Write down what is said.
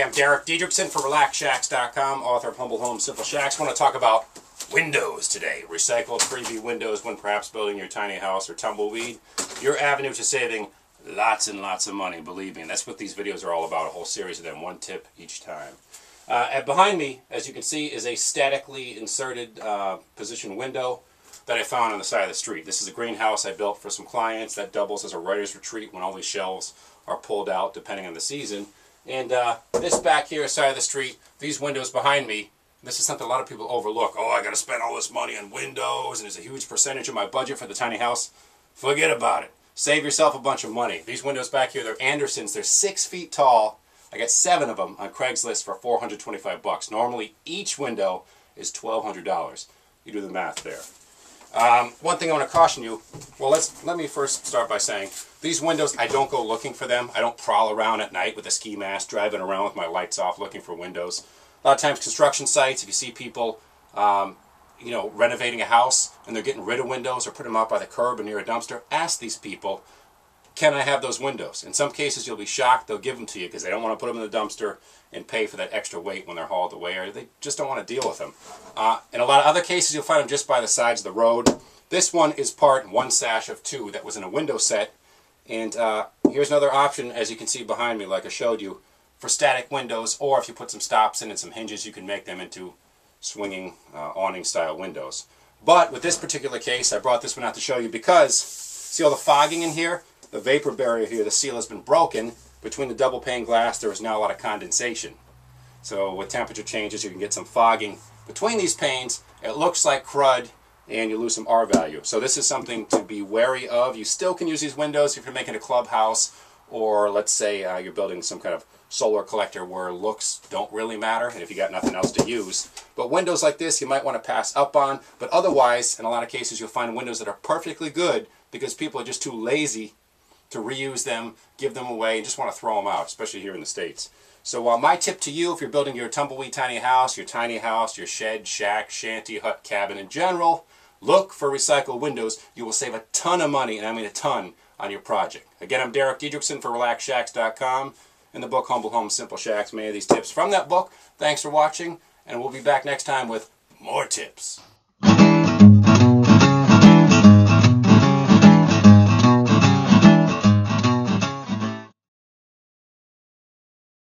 I'm Derek Diedrichson from RelaxShacks.com, author of Humble Homes, Simple Shacks. I want to talk about windows today. Recycled freebie windows when perhaps building your tiny house or Tumbleweed. Your avenue to saving lots and lots of money, believe me. And that's what these videos are all about, a whole series of them, one tip each time. Behind me, as you can see, is a statically inserted position window that I found on the side of the street. This is a greenhouse I built for some clients that doubles as a writer's retreat when all these shelves are pulled out depending on the season. And this back here side of the street, these windows behind me, this is something a lot of people overlook. Oh, I got to spend all this money on windows and there's a huge percentage of my budget for the tiny house. Forget about it. Save yourself a bunch of money. These windows back here, they're Andersons. They're 6 feet tall. I got 7 of them on Craigslist for $425. Normally, each window is $1,200. You do the math there. One thing I want to caution you, well, let me first start by saying, these windows, I don't go looking for them. I don't prowl around at night with a ski mask, driving around with my lights off looking for windows. A lot of times construction sites, if you see people, renovating a house and they're getting rid of windows or putting them out by the curb or near a dumpster, ask these people, can I have those windows? In some cases, you'll be shocked. They'll give them to you because they don't want to put them in the dumpster and pay for that extra weight when they're hauled away, or they just don't want to deal with them. In a lot of other cases, you'll find them just by the sides of the road. This one is part 1 sash of 2 that was in a window set. And here's another option, as you can see behind me, like I showed you, for static windows, or if you put some stops in and some hinges, you can make them into swinging awning-style windows. But with this particular case, I brought this one out to show you because, see all the fogging in here? The vapor barrier here, the seal has been broken. Between the double pane glass, there is now a lot of condensation. So with temperature changes, you can get some fogging between these panes. It looks like crud, and you lose some R value. So this is something to be wary of. You still can use these windows if you're making a clubhouse, or let's say you're building some kind of solar collector where looks don't really matter, and if you got nothing else to use. But windows like this, you might want to pass up on. But otherwise, in a lot of cases, you'll find windows that are perfectly good because people are just too lazy to reuse them, give them away, and just want to throw them out, especially here in the States. So my tip to you, if you're building your Tumbleweed tiny house, your shed, shack, shanty, hut, cabin in general, look for recycled windows. You will save a ton of money, and I mean a ton, on your project. Again, I'm Derek Diedrichson for RelaxShacks.com. In the book, Humble Homes, Simple Shacks, many of these tips from that book. Thanks for watching, and we'll be back next time with more tips.